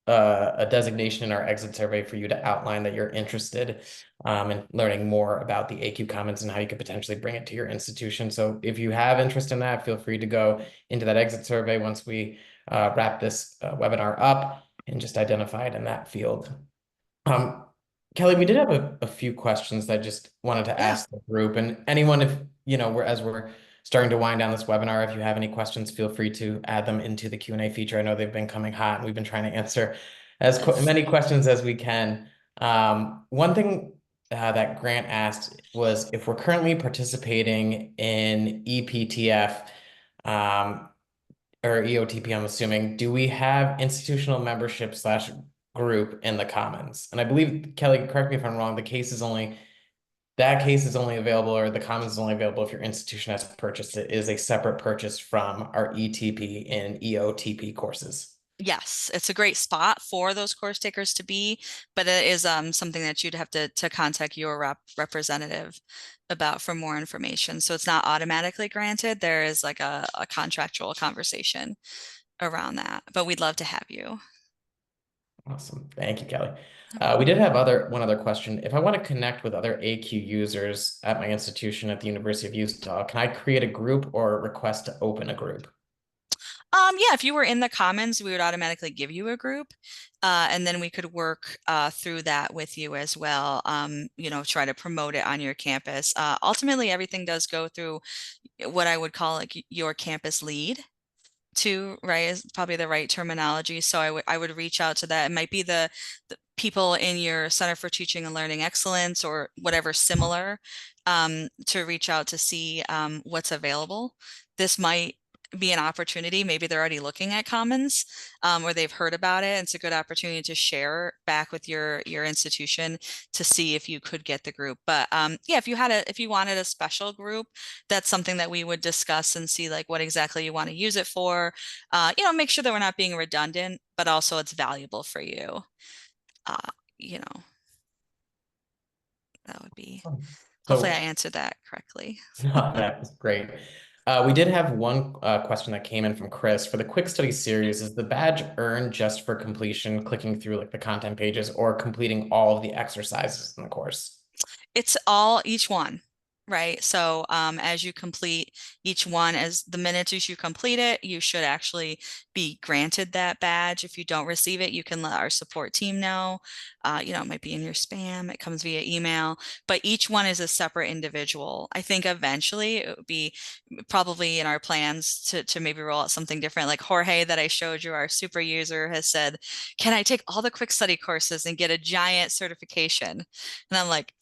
a designation in our exit survey for you to outline that you're interested in learning more about the ACUE Commons and how you could potentially bring it to your institution. So if you have interest in that, feel free to go into that exit survey once we wrap this webinar up and just identify it in that field. Kelly, we did have a few questions that I just wanted to ask the group, and anyone, if as we're starting to wind down this webinar, if you have any questions, feel free to add them into the Q&A feature. I know they've been coming hot, and we've been trying to answer as many questions as we can. One thing that Grant asked was if we're currently participating in EPTF or EOTP, I'm assuming, do we have institutional membership / group in the Commons? And I believe, Kelly, correct me if I'm wrong, that case is only available, or the Commons is only available if your institution has purchased it. It is a separate purchase from our ETP and EOTP courses. Yes, it's a great spot for those course takers to be, but it is something that you'd have to contact your representative about for more information. So it's not automatically granted. There is like a contractual conversation around that, but we'd love to have you. Awesome. Thank you, Kelly. We did have one other question. If I want to connect with other ACUE users at my institution at the University of Utah, can I create a group or request to open a group? Yeah, if you were in the Commons, we would automatically give you a group, and then we could work through that with you as well. Try to promote it on your campus. Ultimately, everything does go through what I would call like your campus lead. Right, is probably the right terminology. So I would reach out to that. It might be the people in your Center for Teaching and Learning Excellence or whatever similar to reach out to see what's available. This might be an opportunity. Maybe they're already looking at Commons or they've heard about it. It's a good opportunity to share back with your institution to see if you could get the group. But yeah, if you wanted a special group, that's something that we would discuss and see like what exactly you want to use it for. You know, make sure that we're not being redundant, but also it's valuable for you. You know, that would be, hopefully I answered that correctly. That was great. We did have one question that came in from Chris. For the quick study series, is the badge earned just for completion, clicking through like the content pages, or completing all of the exercises in the course? It's all each one, right? So as you complete each one, as the minutes as you complete it, you should actually be granted that badge. If you don't receive it, you can let our support team know. You know, it might be in your spam, it comes via email, but each one is a separate individual. I think eventually it would be probably in our plans to maybe roll out something different. Like Jorge that I showed you, our super user, has said, can I take all the quick study courses and get a giant certification? And I'm like,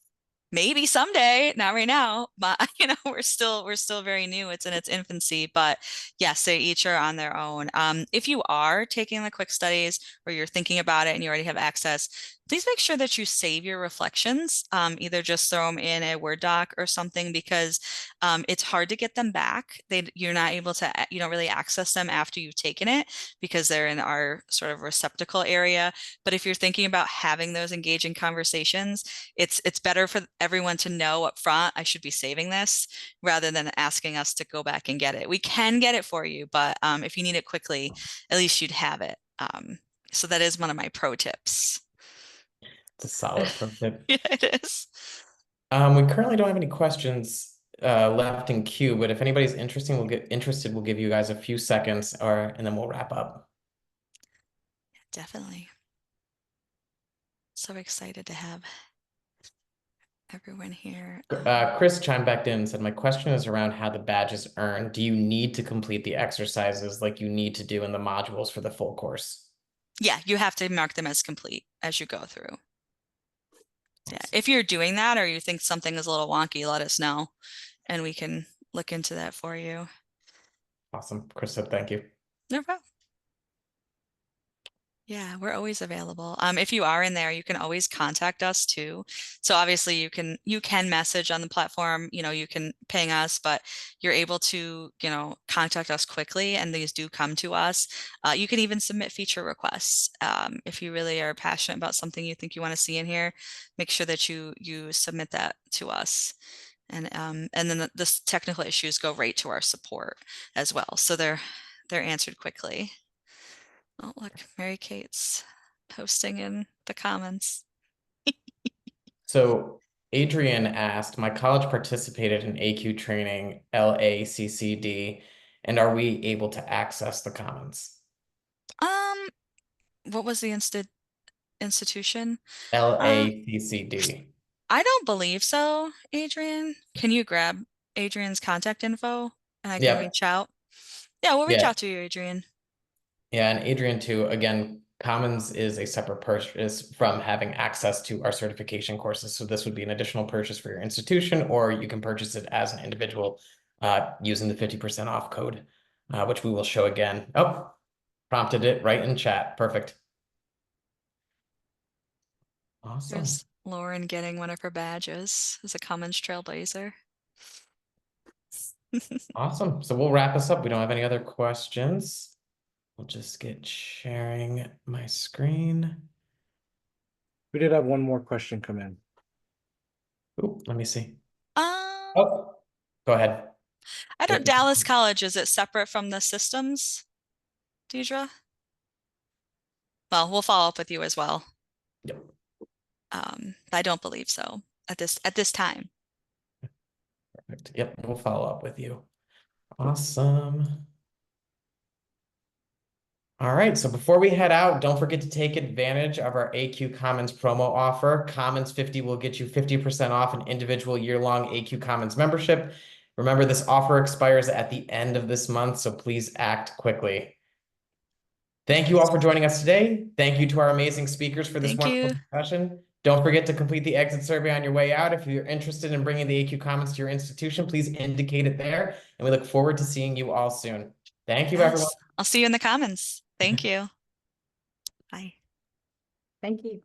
maybe someday, not right now, but you know, we're still very new. It's in its infancy, but yes, they each are on their own. If you are taking the quick studies or you're thinking about it and you already have access, please make sure that you save your reflections. Either just throw them in a Word doc or something, because it's hard to get them back. You're not able to, you don't really access them after you've taken it because they're in our sort of receptacle area. But if you're thinking about having those engaging conversations, it's better for everyone to know up front, I should be saving this, rather than asking us to go back and get it. We can get it for you, but if you need it quickly, at least you'd have it. So that is one of my pro tips. It's a solid pro tip. Yeah, it is. We currently don't have any questions left in queue, but if anybody's interested, we'll give you guys a few seconds, and then we'll wrap up. Definitely. So excited to have everyone here. Chris chimed back in and said, my question is around how the badge is earned. Do you need to complete the exercises like you need to do in the modules for the full course? Yeah, you have to mark them as complete as you go through. Yeah, if you're doing that or you think something is a little wonky, let us know and we can look into that for you. Awesome. Chris said thank you. No problem. Yeah, we're always available. If you are in there, you can always contact us too. So obviously you can message on the platform, you know, you can ping us, but you're able to, you know, contact us quickly, and these do come to us. You can even submit feature requests. If you really are passionate about something you think you want to see in here, make sure that you submit that to us. And then the technical issues go right to our support as well. So they're answered quickly. Oh, look, Mary Kate's posting in the comments. So Adrian asked, my college participated in ACUE training, LACCD, and are we able to access the Commons? What was the institution? LACCD. I don't believe so, Adrian. Can you grab Adrian's contact info and I can reach out? Yeah, we'll reach out to you, Adrian. Yeah, and Adrian too, again, Commons is a separate purchase from having access to our certification courses. So this would be an additional purchase for your institution, or you can purchase it as an individual using the 50% off code, which we will show again. Oh, prompted it right in chat. Perfect. Awesome. There's Lauren getting one of her badges as a Commons Trailblazer. Awesome. So we'll wrap this up. We don't have any other questions. We'll just get sharing my screen. We did have one more question come in. Ooh, let me see. Oh, go ahead. I don't, Dallas College, is it separate from the systems, Deidre? Well, we'll follow up with you as well. Yep. I don't believe so at this time. Perfect. Yep, we'll follow up with you. Awesome. All right, so before we head out, don't forget to take advantage of our ACUE Commons promo offer. Commons 50 will get you 50% off an individual year-long ACUE Commons membership. Remember, this offer expires at the end of this month, so please act quickly. Thank you all for joining us today. Thank you to our amazing speakers for this Thank wonderful you. discussion. Don't forget to complete the exit survey on your way out. If you're interested in bringing the ACUE Commons to your institution, please indicate it there. And we look forward to seeing you all soon. Thank you, everyone. Yes. I'll see you in the comments. Thank you. Bye. Thank you.